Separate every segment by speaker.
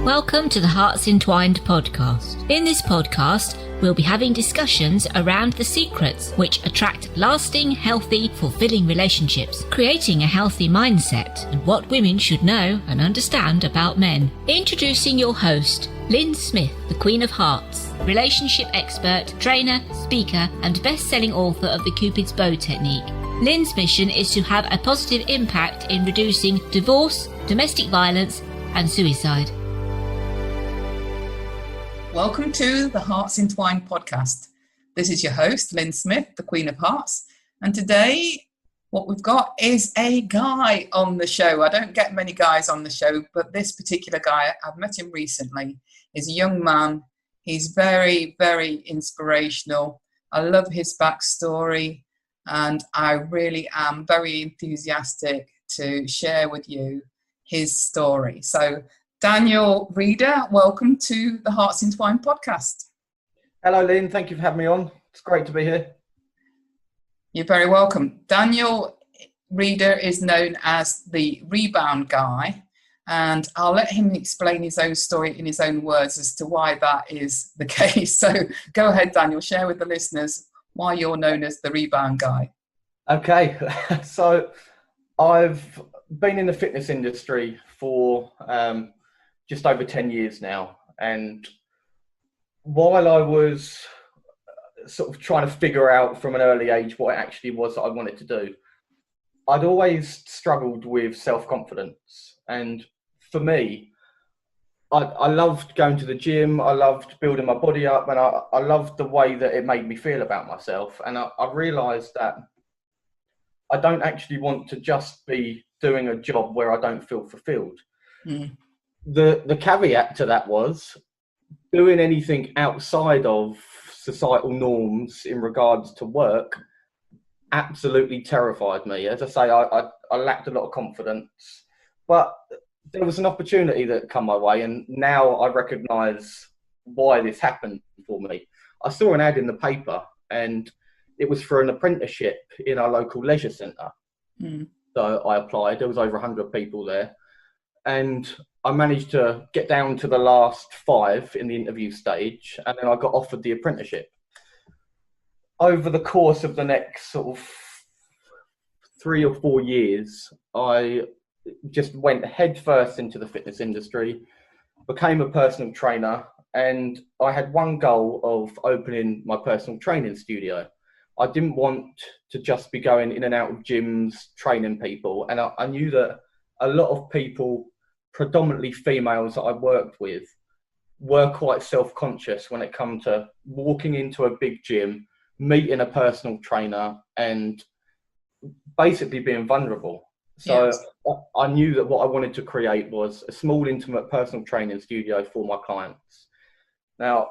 Speaker 1: Welcome to the Hearts Entwined podcast. In this podcast, we'll be having discussions around the secrets which attract lasting, healthy, fulfilling relationships, creating a healthy mindset, and what women should know and understand about men. Introducing your host, Lyn Smith, the Queen of Hearts, relationship expert, trainer, speaker, and best-selling author of the Cupid's Bow technique. Lyn's mission is to have a positive impact in reducing divorce, domestic violence, and suicide.
Speaker 2: Welcome to the Hearts Entwined podcast. This is your host, Lyn Smith, the Queen of Hearts. And today, what we've got is a guy on the show. I don't get many guys on the show, but this particular guy, I've met him recently. He's a young man. He's very, very inspirational. I love his backstory, and I really am very enthusiastic to share with you his story. So, Daniel Reader, welcome to the Hearts Entwined podcast.
Speaker 3: Hello, Lyn. Thank you for having me on. It's great to be here.
Speaker 2: You're very welcome. Daniel Reader is known as the Rebound Guy, and I'll let him explain his own story in his own words as to why that is the case. So go ahead, Daniel, share with the listeners why you're known as the Rebound Guy.
Speaker 3: Okay, so I've been in the fitness industry for just over 10 years now, and while I was sort of trying to figure out from an early age what it actually was that I wanted to do, I'd always struggled with self-confidence. And for me, I loved going to the gym, I loved building my body up, and I loved the way that it made me feel about myself. And I realised that I don't actually want to just be doing a job where I don't feel fulfilled. Mm. The caveat to that was doing anything outside of societal norms in regards to work absolutely terrified me. As I say, I lacked a lot of confidence, but there was an opportunity that come my way, and now I recognise why this happened for me. I saw an ad in the paper, and it was for an apprenticeship in our local leisure centre. Mm. So I applied. There was over 100 people there, and I managed to get down to the last 5 in the interview stage, and then I got offered the apprenticeship. Over the course of the next sort of 3 or 4 years, I just went headfirst into the fitness industry, became a personal trainer, and I had one goal of opening my personal training studio. I didn't want to just be going in and out of gyms, training people, and I knew that a lot of people, predominantly females that I worked with, were quite self-conscious when it come to walking into a big gym, meeting a personal trainer, and basically being vulnerable. So yes. I knew that what I wanted to create was a small, intimate personal training studio for my clients. Now,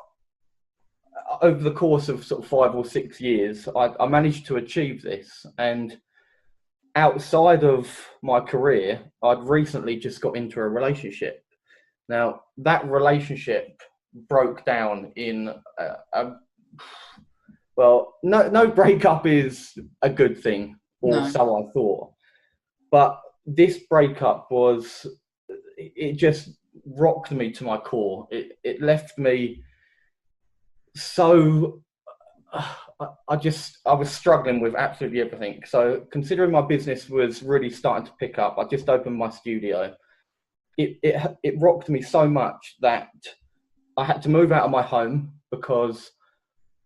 Speaker 3: over the course of sort of 5 or 6 years, I managed to achieve this. And outside of my career, I'd recently just got into a relationship. Now, that relationship broke down in no breakup is a good thing, or so I thought. But this breakup it just rocked me to my core. It left me so... I was struggling with absolutely everything. So considering my business was really starting to pick up, I just opened my studio. It rocked me so much that I had to move out of my home because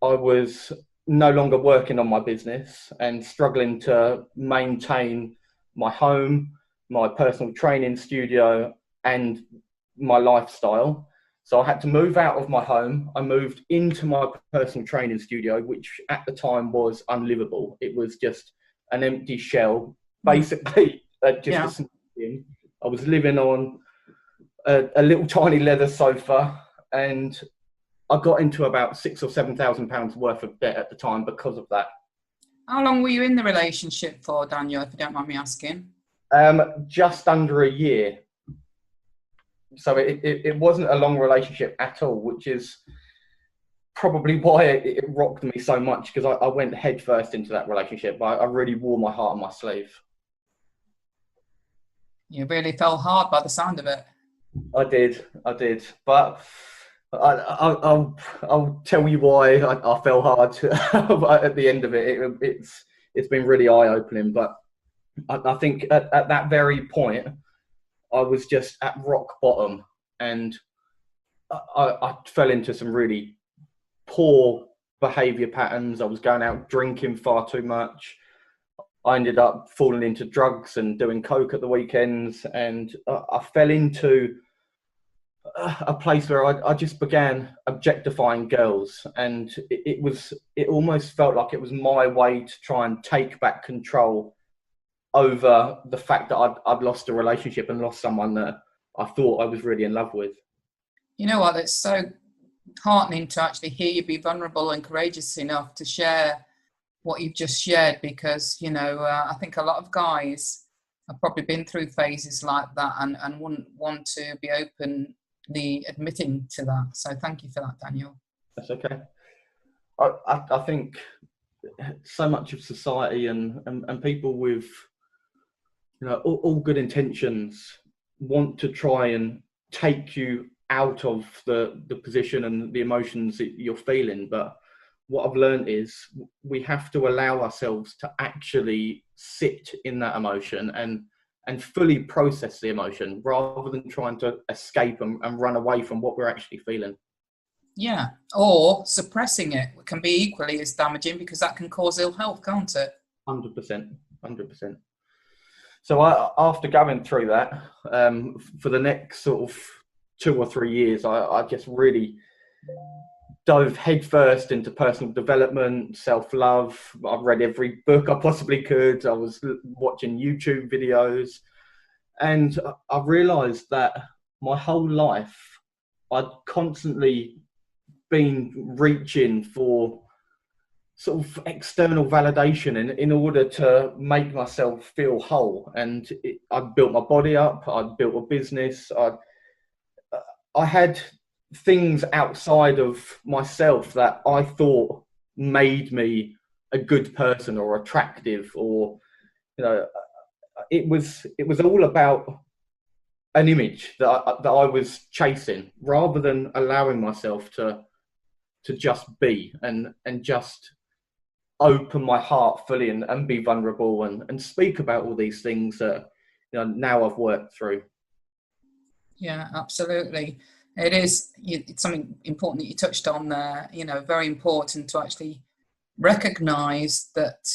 Speaker 3: I was no longer working on my business and struggling to maintain my home, my personal training studio, and my lifestyle. So I had to move out of my home. I moved into my personal training studio, which at the time was unlivable. It was just an empty shell, basically. A small gym. I was living on a little tiny leather sofa, and I got into about £6,000 or £7,000 worth of debt at the time because of that.
Speaker 2: How long were you in the relationship for, Daniel, if you don't mind me asking?
Speaker 3: Just under a year. So it wasn't a long relationship at all, which is probably why it rocked me so much, because I went head first into that relationship. I really wore my heart on my sleeve.
Speaker 2: You really fell hard by the sound of it.
Speaker 3: I did. I did. But I'll tell you why I fell hard at the end of it. It's been really eye-opening. But I think at that very point, I was just at rock bottom, and I fell into some really poor behaviour patterns. I was going out drinking far too much. I ended up falling into drugs and doing coke at the weekends, and I fell into a place where I just began objectifying girls, and it almost felt like it was my way to try and take back control over the fact that I'd lost a relationship and lost someone that I thought I was really in love with.
Speaker 2: You know what? It's so heartening to actually hear you be vulnerable and courageous enough to share what you've just shared, because, I think a lot of guys have probably been through phases like that and wouldn't want to be openly admitting to that. So thank you for that, Daniel.
Speaker 3: That's okay. I think so much of society and people with all good intentions want to try and take you out of the position and the emotions that you're feeling. But what I've learned is we have to allow ourselves to actually sit in that emotion and fully process the emotion, rather than trying to escape and run away from what we're actually feeling. Yeah.
Speaker 2: Or suppressing it can be equally as damaging, because that can cause ill health, can't it?
Speaker 3: 100%. So after going through that, for the next sort of 2 or 3 years, I just really dove headfirst into personal development, self-love. I've read every book I possibly could. I was watching YouTube videos, and I realised that my whole life I'd constantly been reaching for sort of external validation in order to make myself feel whole. And I'd built my body up, I'd built a business, I had things outside of myself that I thought made me a good person or attractive, or it was all about an image that I was chasing, rather than allowing myself to just be and just open my heart fully and be vulnerable and speak about all these things that now I've worked through.
Speaker 2: Yeah, absolutely. It's something important that you touched on there. Very important to actually recognize that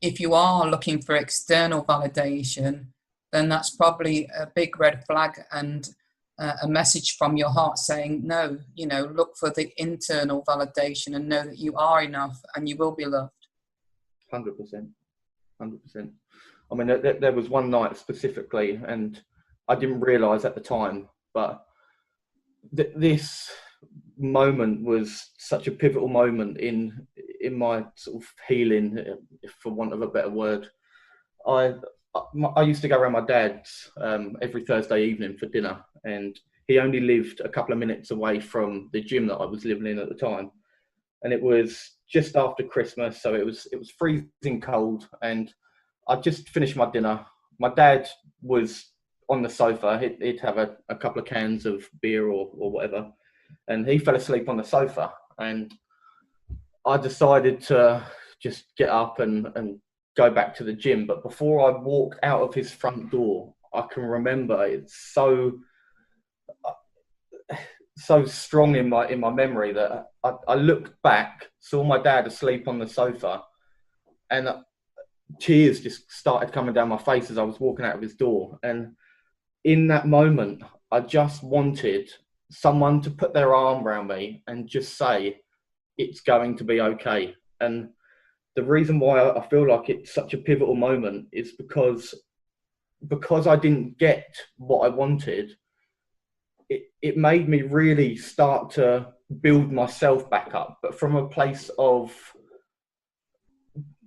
Speaker 2: if you are looking for external validation, then that's probably a big red flag and a message from your heart saying, no, look for the internal validation and know that you are enough and you will be loved.
Speaker 3: 100%. I mean, there was one night specifically, and I didn't realise at the time, but this moment was such a pivotal moment in my sort of healing, for want of a better word. I used to go around my dad's every Thursday evening for dinner, and he only lived a couple of minutes away from the gym that I was living in at the time. And it was just after Christmas, so it was freezing cold, and I just finished my dinner. My dad was on the sofa. He'd have a couple of cans of beer or whatever, and he fell asleep on the sofa. And I decided to just get up and go back to the gym. But before I walked out of his front door, I can remember it's so strong in my memory that I looked back, saw my dad asleep on the sofa, and tears just started coming down my face as I was walking out of his door. And in that moment, I just wanted someone to put their arm around me and just say, it's going to be okay. And the reason why I feel like it's such a pivotal moment is because I didn't get what I wanted. It made me really start to build myself back up, but from a place of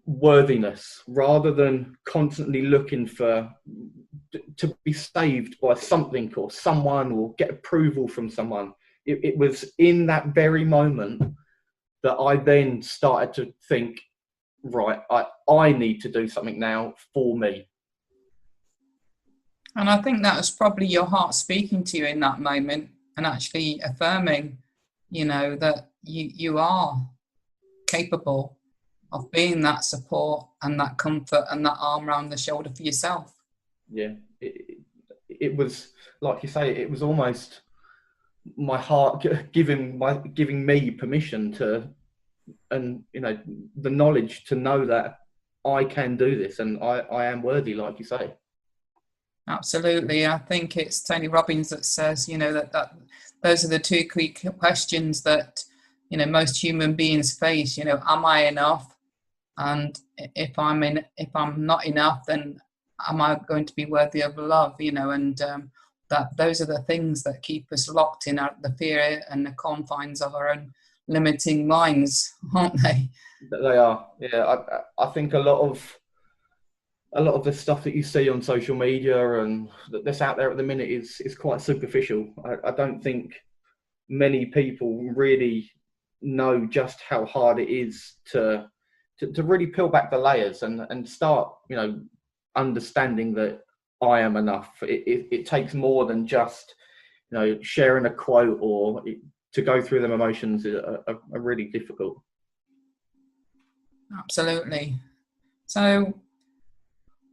Speaker 3: worthiness, rather than constantly looking to be saved by something or someone or get approval from someone. It was in that very moment that I then started to think, right, I need to do something now for me.
Speaker 2: And I think that was probably your heart speaking to you in that moment and actually affirming, that you are capable of being that support and that comfort and that arm around the shoulder for yourself.
Speaker 3: Yeah, it was, like you say, it was almost my heart giving me permission to, and the knowledge to know that I can do this and I am worthy, like you say.
Speaker 2: Absolutely. I think it's Tony Robbins that says, that those are the two key questions that, most human beings face. Am I enough? And if I'm not enough, then am I going to be worthy of love? That those are the things that keep us locked in the fear and the confines of our own limiting minds, aren't they?
Speaker 3: They are. Yeah, I think a lot of the stuff that you see on social media and that's out there at the minute is quite superficial. I don't think many people really know just how hard it is to really peel back the layers and start, understanding that I am enough. It takes more than just, sharing a quote or to go through them emotions are really difficult.
Speaker 2: Absolutely. So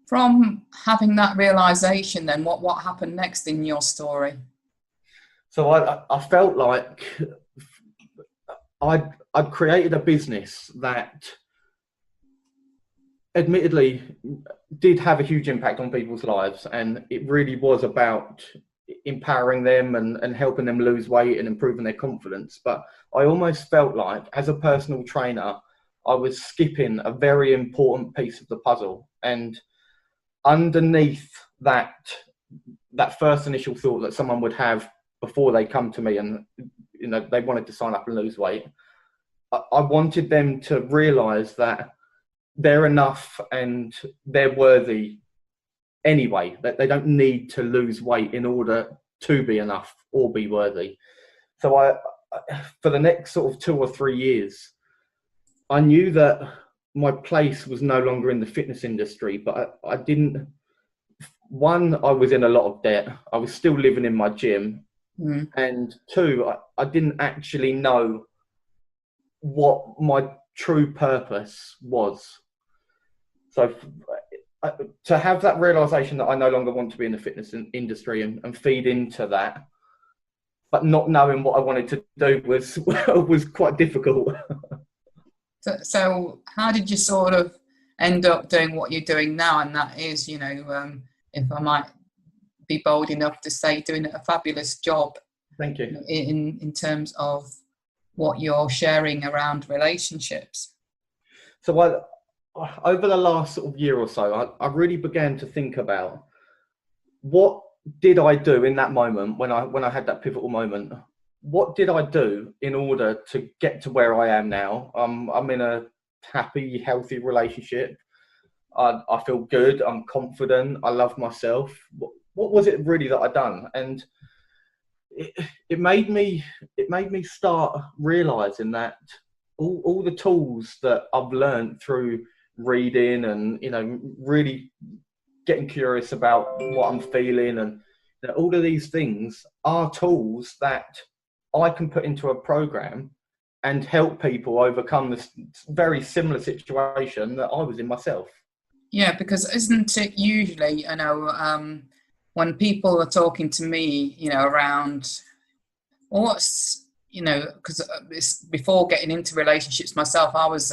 Speaker 2: from having that realization, then what happened next in your story?
Speaker 3: So I felt like I'd created a business that admittedly did have a huge impact on people's lives, and it really was about empowering them and helping them lose weight and improving their confidence. But I almost felt like, as a personal trainer, I was skipping a very important piece of the puzzle. And underneath that first initial thought that someone would have before they come to me and they wanted to sign up and lose weight, I wanted them to realize that they're enough and they're worthy anyway, that they don't need to lose weight in order to be enough or be worthy. So I for the next sort of 2 or 3 years, I knew that my place was no longer in the fitness industry, but I didn't. One, I was in a lot of debt. I was still living in my gym. Mm. And two, I didn't actually know what my true purpose was. So to have that realization that I no longer want to be in the fitness industry and feed into that, but not knowing what I wanted to do was quite difficult.
Speaker 2: So how did you sort of end up doing what you're doing now? And that is, if I might be bold enough to say, doing a fabulous job.
Speaker 3: Thank you.
Speaker 2: In terms of what you're sharing around relationships.
Speaker 3: So over the last sort of year or so, I really began to think about what did I do in that moment when I had that pivotal moment. What did I do in order to get to where I am now? I'm in a happy, healthy relationship. I feel good. I'm confident. I love myself. What was it really that I done? And it made me start realizing that all the tools that I've learned through reading and really getting curious about what I'm feeling and all of these things are tools that I can put into a program and help people overcome this very similar situation that I was in myself. Yeah, because isn't it usually, when people are talking to me, around what's, because before getting into relationships myself, I was,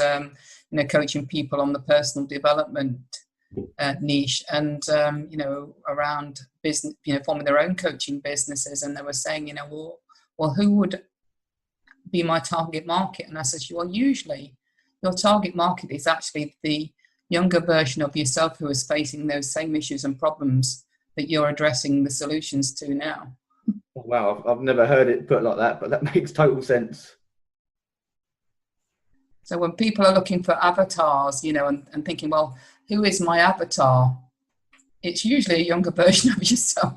Speaker 3: coaching people on the personal development niche and, around business, forming their own coaching businesses. And they were saying, well, who would be my target market? And I said, well, usually your target market is actually the younger version of yourself who is facing those same issues and problems that you're addressing the solutions to now. Wow, I've never heard it put like that, but that makes total sense.
Speaker 2: So when people are looking for avatars, and thinking, well, who is my avatar? It's usually a younger version of yourself.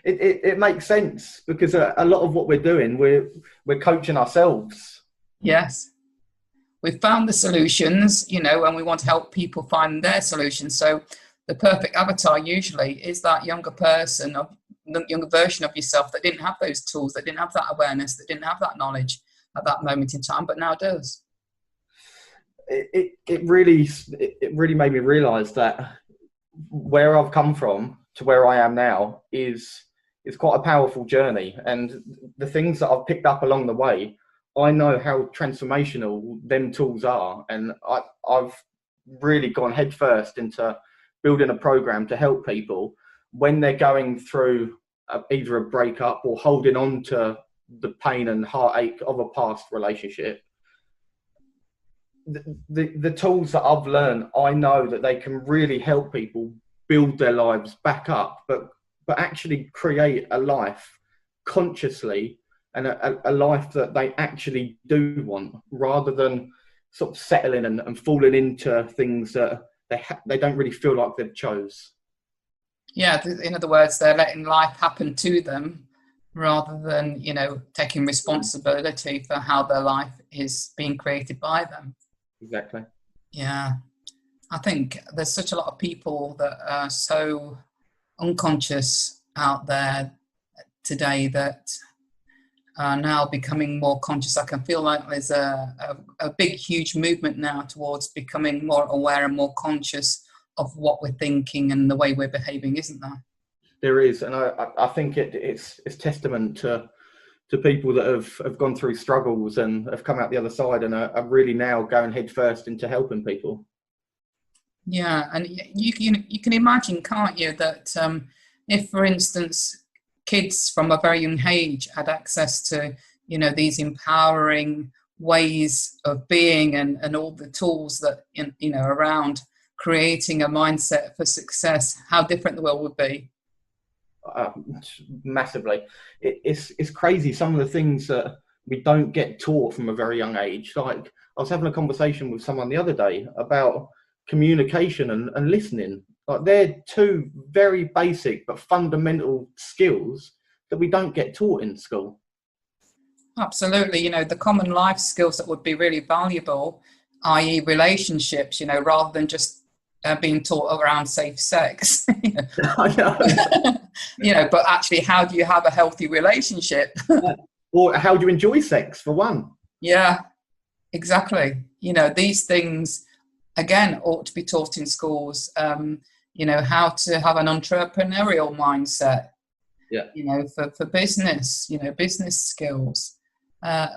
Speaker 3: It makes sense because a lot of what we're doing, we're coaching ourselves.
Speaker 2: Yes. We've found the solutions, and we want to help people find their solutions. So the perfect avatar usually is that younger person, of the younger version of yourself that didn't have those tools, that didn't have that awareness, that didn't have that knowledge at that moment in time, but now does.
Speaker 3: It really made me realise that where I've come from to where I am now is quite a powerful journey, and the things that I've picked up along the way, I know how transformational them tools are, and I've really gone headfirst into building a program to help people when they're going through either a breakup or holding on to the pain and heartache of a past relationship. The tools that I've learned, I know that they can really help people build their lives back up, but actually create a life consciously, and a life that they actually do want, rather than sort of settling and falling into things that they don't really feel like they've chose.
Speaker 2: Yeah, in other words, they're letting life happen to them rather than, taking responsibility for how their life is being created by them.
Speaker 3: Exactly.
Speaker 2: Yeah. I think there's such a lot of people that are so unconscious out there today that are now becoming more conscious. I can feel like there's a big, huge movement now towards becoming more aware and more conscious of what we're thinking and the way we're behaving, isn't there?
Speaker 3: There is, and I think it's testament to people that have gone through struggles and have come out the other side and are really now going head first into helping people.
Speaker 2: Yeah, and you can imagine, can't you, that if, for instance, kids from a very young age had access to, these empowering ways of being and all the tools that, around creating a mindset for success, how different the world would be.
Speaker 3: Massively. It's crazy, some of the things that we don't get taught from a very young age. Like, I was having a conversation with someone the other day about communication and listening. Like, they're two very basic but fundamental skills that we don't get taught in school.
Speaker 2: Absolutely. The common life skills that would be really valuable, i.e. relationships, rather than just being taught around safe sex.
Speaker 3: I know.
Speaker 2: But actually, how do you have a healthy relationship?
Speaker 3: Or how do you enjoy sex, for one?
Speaker 2: Yeah, exactly. These things, again, ought to be taught in schools. How to have an entrepreneurial mindset.
Speaker 3: Yeah.
Speaker 2: For business, business skills,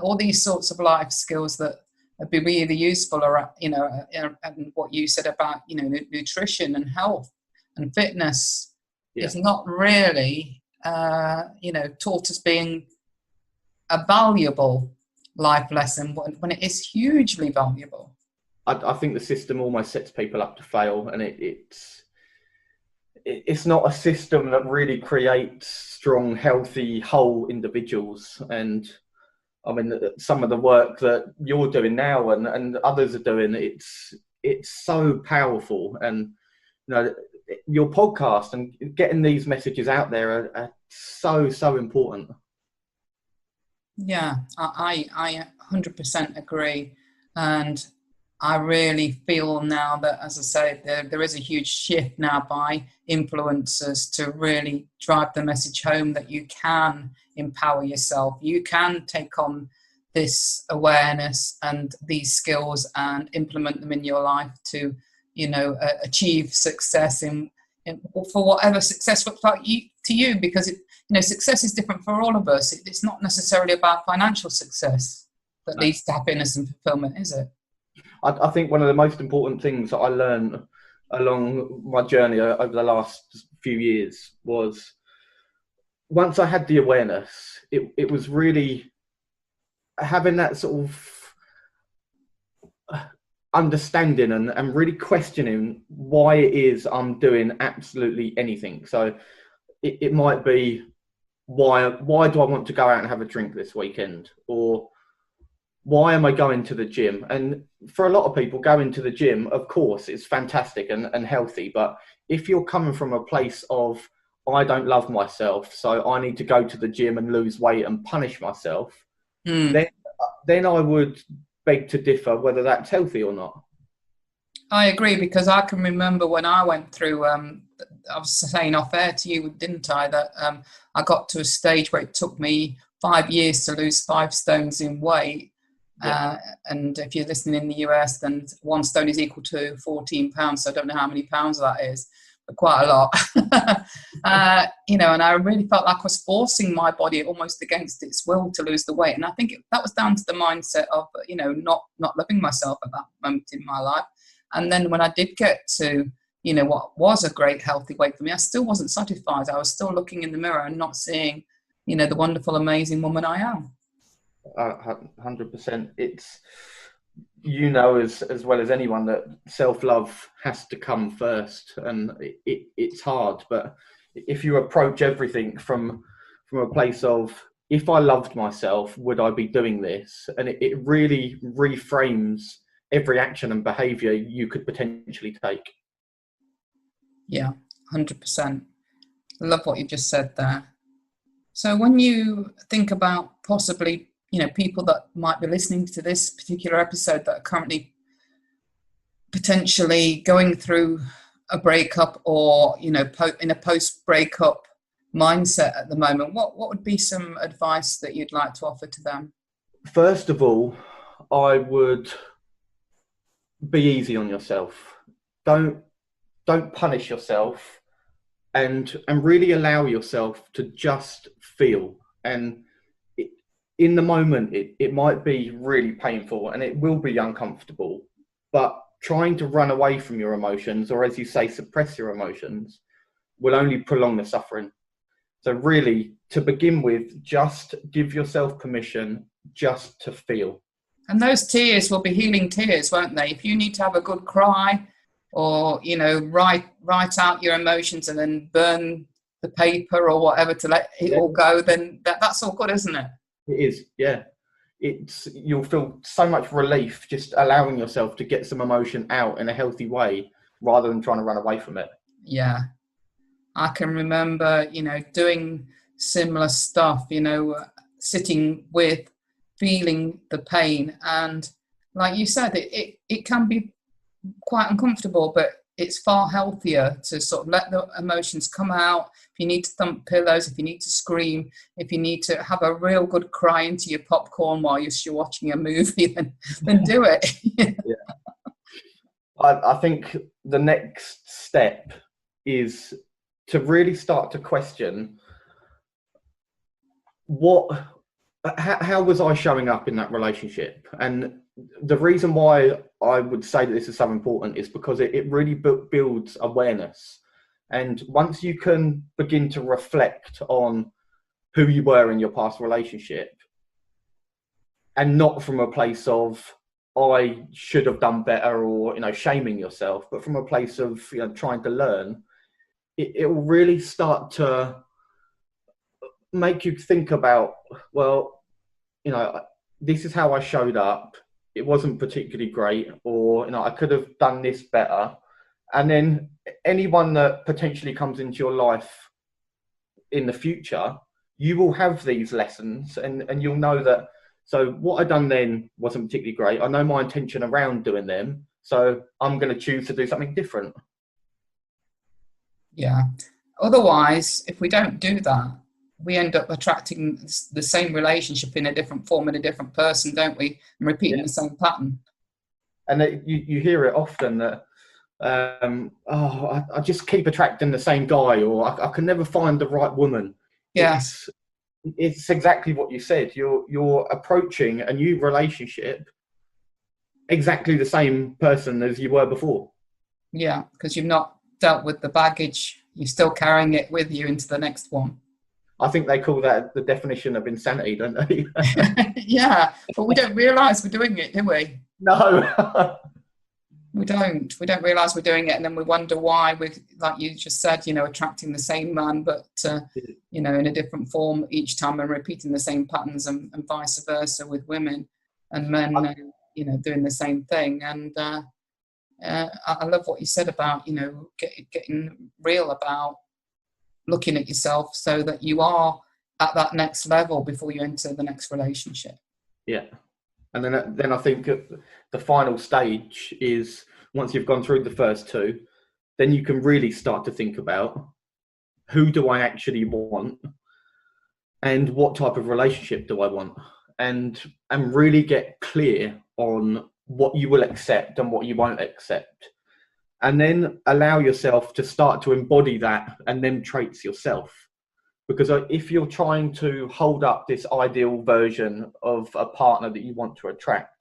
Speaker 2: all these sorts of life skills that would be really useful, and what you said about, nutrition and health and fitness is not really, taught as being a valuable life lesson when it is hugely valuable.
Speaker 3: I think the system almost sets people up to fail, and it's not a system that really creates strong, healthy, whole individuals. And I mean, some of the work that you're doing now and others are doing, it's so powerful. And your podcast and getting these messages out there are so important.
Speaker 2: Yeah, I 100% agree. And I really feel now that, as I say, there is a huge shift now by influencers to really drive the message home that you can empower yourself. You can take on this awareness and these skills and implement them in your life to, achieve success for whatever success looks like to you, because success is different for all of us. It's not necessarily about financial success that leads to happiness and fulfillment, is it?
Speaker 3: I think one of the most important things that I learned along my journey over the last few years was, once I had the awareness, it was really having that sort of understanding and really questioning why it is I'm doing absolutely anything. So it might be, why do I want to go out and have a drink this weekend? Or why am I going to the gym? And for a lot of people, going to the gym, of course, is fantastic and healthy. But if you're coming from a place of, I don't love myself, so I need to go to the gym and lose weight and punish myself, then I would beg to differ whether that's healthy or not.
Speaker 2: I agree, because I can remember when I went through, I was saying off air to you, didn't I, that I got to a stage where it took me 5 years to lose 5 stones in weight.
Speaker 3: Yeah.
Speaker 2: And if you're listening in the US, then 1 stone is equal to 14 pounds. So I don't know how many pounds that is, but quite a lot. And I really felt like I was forcing my body almost against its will to lose the weight. And I think that was down to the mindset of, not loving myself at that moment in my life. And then when I did get to, what was a great healthy weight for me, I still wasn't satisfied. I was still looking in the mirror and not seeing, the wonderful, amazing woman I am.
Speaker 3: 100%. It's, as well as anyone, that self-love has to come first, and it's hard. But if you approach everything from a place of, if I loved myself, would I be doing this? And it really reframes every action and behavior you could potentially take.
Speaker 2: Yeah, 100%. I love what you just said there. So when you think about possibly, people that might be listening to this particular episode that are currently potentially going through a breakup or, in a post-breakup mindset at the moment, what would be some advice that you'd like to offer to them?
Speaker 3: First of all, I would be easy on yourself. Don't punish yourself, and really allow yourself to just feel. And in the moment, it might be really painful and it will be uncomfortable, but trying to run away from your emotions, or as you say, suppress your emotions, will only prolong the suffering. So really, to begin with, just give yourself permission just to feel.
Speaker 2: And those tears will be healing tears, won't they? If you need to have a good cry, or, write out your emotions and then burn the paper or whatever to let it all go, then that's all good, isn't it?
Speaker 3: It is, yeah. You'll feel so much relief just allowing yourself to get some emotion out in a healthy way, rather than trying to run away from it.
Speaker 2: Yeah. I can remember, doing similar stuff, sitting with, feeling the pain. And like you said, it can be quite uncomfortable, but it's far healthier to sort of let the emotions come out. If you need to thump pillows, if you need to scream, if you need to have a real good cry into your popcorn while you're watching a movie, then do it.
Speaker 3: Yeah. I think the next step is to really start to question how was I showing up in that relationship? And the reason why I would say that this is so important is because it really builds awareness. And once you can begin to reflect on who you were in your past relationship, and not from a place of, I should have done better, or, shaming yourself, but from a place of, trying to learn, it will really start to make you think about, well, this is how I showed up. It wasn't particularly great, or, I could have done this better. And then anyone that potentially comes into your life in the future, you will have these lessons, and you'll know that, so what I done then wasn't particularly great. I know my intention around doing them, so I'm going to choose to do something different.
Speaker 2: Yeah. Otherwise, if we don't do that, we end up attracting the same relationship in a different form in a different person, don't we? And repeating the same pattern. And
Speaker 3: you hear it often that, I just keep attracting the same guy, or I can never find the right woman.
Speaker 2: Yes.
Speaker 3: It's exactly what you said. You're approaching a new relationship exactly the same person as you were before.
Speaker 2: Yeah, because you've not dealt with the baggage. You're still carrying it with you into the next one.
Speaker 3: I think they call that the definition of insanity, don't they?
Speaker 2: Yeah, but we don't realise we're doing it, do we?
Speaker 3: No.
Speaker 2: We don't. We don't realise we're doing it, and then we wonder why we're, like you just said, attracting the same man, but, in a different form each time, and repeating the same patterns, and vice versa with women and men, doing the same thing. And I love what you said about, getting real about looking at yourself so that you are at that next level before you enter the next relationship.
Speaker 3: Yeah. And then I think the final stage is, once you've gone through the first two, then you can really start to think about, who do I actually want and what type of relationship do I want, and really get clear on what you will accept and what you won't accept, and then allow yourself to start to embody that and them traits yourself. Because if you're trying to hold up this ideal version of a partner that you want to attract,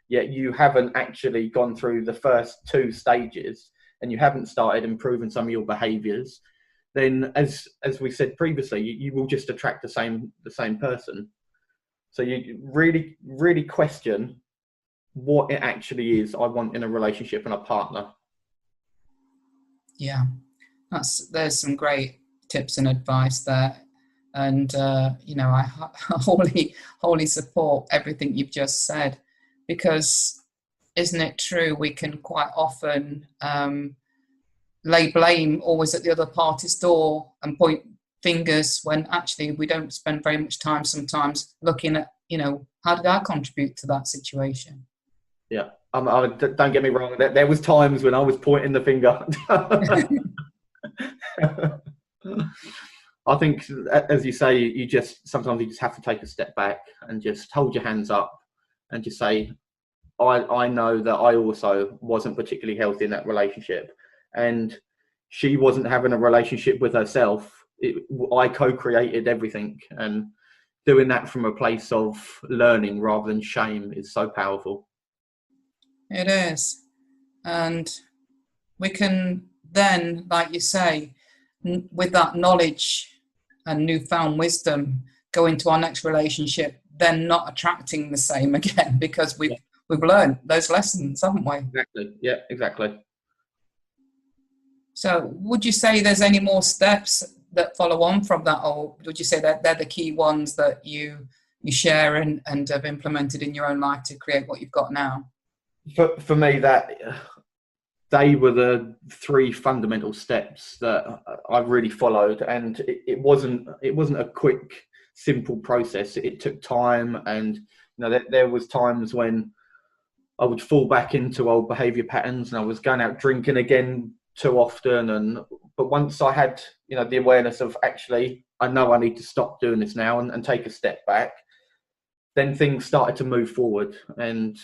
Speaker 3: yet you haven't actually gone through the first two stages and you haven't started improving some of your behaviors, then as we said previously, you will just attract the same person. So you really question what it actually is I want in a relationship and a partner.
Speaker 2: Yeah, there's some great tips and advice there, and I wholly support everything you've just said, because isn't it true we can quite often lay blame always at the other party's door and point fingers, when actually we don't spend very much time sometimes looking at, how did I contribute to that situation?
Speaker 3: Yeah, don't get me wrong, there was times when I was pointing the finger. I think, as you say, sometimes you just have to take a step back and just hold your hands up and just say, I know that I also wasn't particularly healthy in that relationship, and she wasn't having a relationship with herself. I co-created everything, and doing that from a place of learning rather than shame is so powerful.
Speaker 2: It is. And we can then, like you say, with that knowledge and newfound wisdom, go into our next relationship, then not attracting the same again, because we've learned those lessons, haven't we?
Speaker 3: Exactly. Yeah, exactly.
Speaker 2: So would you say there's any more steps that follow on from that, or would you say that they're the key ones that you share and have implemented in your own life to create what you've got now?
Speaker 3: For me, that they were the three fundamental steps that I really followed, and it wasn't a quick, simple process. It took time, and there was times when I would fall back into old behaviour patterns, and I was going out drinking again too often. But once I had the awareness of, actually, I know I need to stop doing this now and take a step back, then things started to move forward. And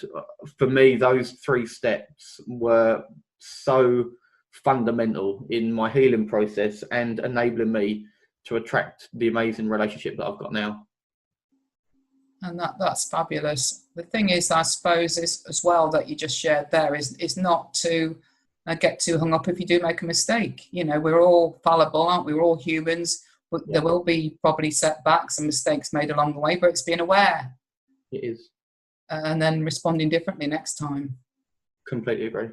Speaker 3: for me, those three steps were so fundamental in my healing process and enabling me to attract the amazing relationship that I've got now.
Speaker 2: And that's fabulous. The thing is, I suppose, is as well that you just shared there is not to get too hung up if you do make a mistake. We're all fallible, aren't we? We're all humans. But there will be probably setbacks and mistakes made along the way, but it's being aware.
Speaker 3: It is.
Speaker 2: And then responding differently next time.
Speaker 3: Completely agree.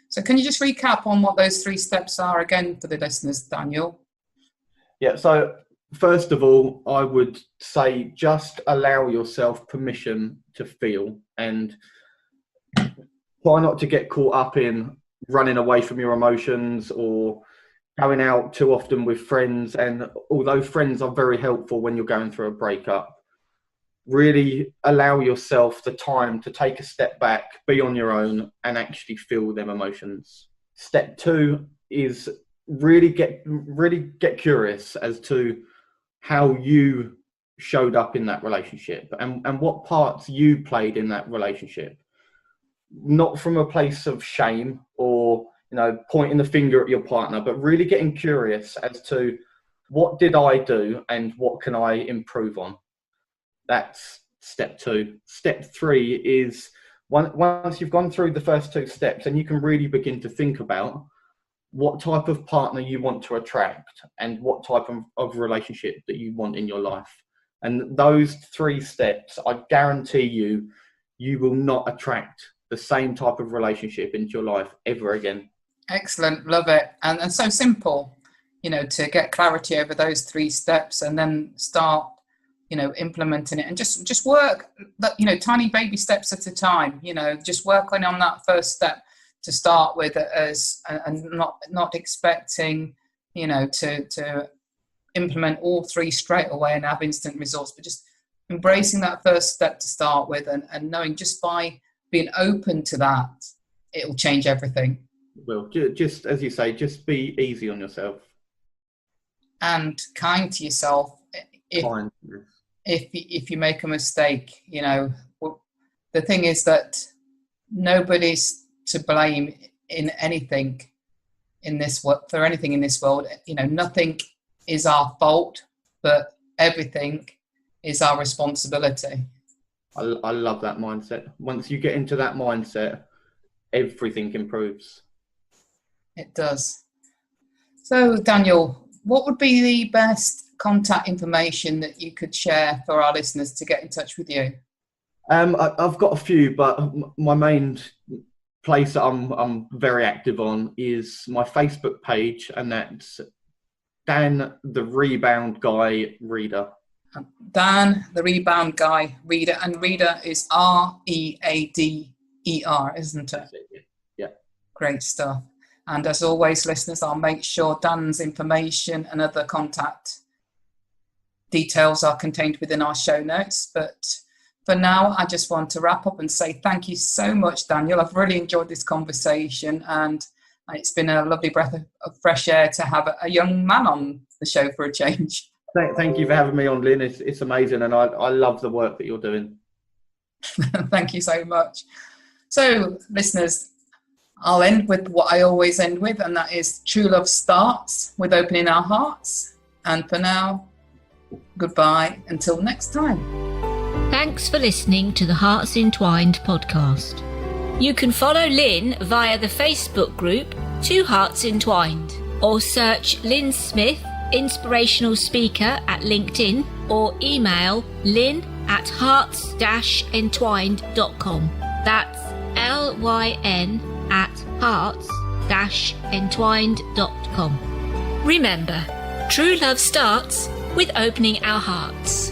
Speaker 2: So can you just recap on what those three steps are again for the listeners, Daniel?
Speaker 3: Yeah, so first of all, I would say just allow yourself permission to feel, and try not to get caught up in running away from your emotions or going out too often with friends. And although friends are very helpful when you're going through a breakup, really allow yourself the time to take a step back, be on your own, and actually feel them emotions. Step two is really get curious as to how you showed up in that relationship and what parts you played in that relationship. Not from a place of shame or pointing the finger at your partner, but really getting curious as to, what did I do and what can I improve on? That's step two. Step three is once you've gone through the first two steps, and you can really begin to think about what type of partner you want to attract and what type of relationship that you want in your life. And those three steps, I guarantee you will not attract the same type of relationship into your life ever again. Excellent.
Speaker 2: Love it. And so simple, to get clarity over those three steps and then start, implementing it, and just work that, tiny baby steps at a time, just working on that first step to start with, and not expecting, to implement all three straight away and have instant results, but just embracing that first step to start with, and knowing just by being open to that, it'll change everything.
Speaker 3: Well, just as you say, just be easy on yourself.
Speaker 2: And kind to yourself. If you make a mistake, the thing is that nobody's to blame in anything in this world, for anything in this world. Nothing is our fault, but everything is our responsibility.
Speaker 3: I love that mindset. Once you get into that mindset, everything improves.
Speaker 2: It does. So, Daniel, what would be the best contact information that you could share for our listeners to get in touch with you?
Speaker 3: I've got a few, but my main place that I'm very active on is my Facebook page, and that's Dan the Rebound Guy Reader.
Speaker 2: Dan the Rebound Guy Reader, and Reader is READER, isn't it?
Speaker 3: Yeah.
Speaker 2: Great stuff. And as always, listeners, I'll make sure Dan's information and other contact details are contained within our show notes. But for now, I just want to wrap up and say thank you so much, Daniel. I've really enjoyed this conversation, and it's been a lovely breath of fresh air to have a young man on the show for a change.
Speaker 3: Thank you for having me on, Lyn. It's amazing, and I love the work that you're doing.
Speaker 2: Thank you so much. So, listeners, I'll end with what I always end with, and that is true love starts with opening our hearts. And for now, goodbye until next time.
Speaker 1: Thanks for listening to the Hearts Entwined podcast. You can follow Lyn via the Facebook group Two Hearts Entwined, or search Lyn Smith, inspirational speaker, at LinkedIn, or email lyn@hearts-entwined.com. That's LYN@hearts-entwined.com. Remember, true love starts with opening our hearts.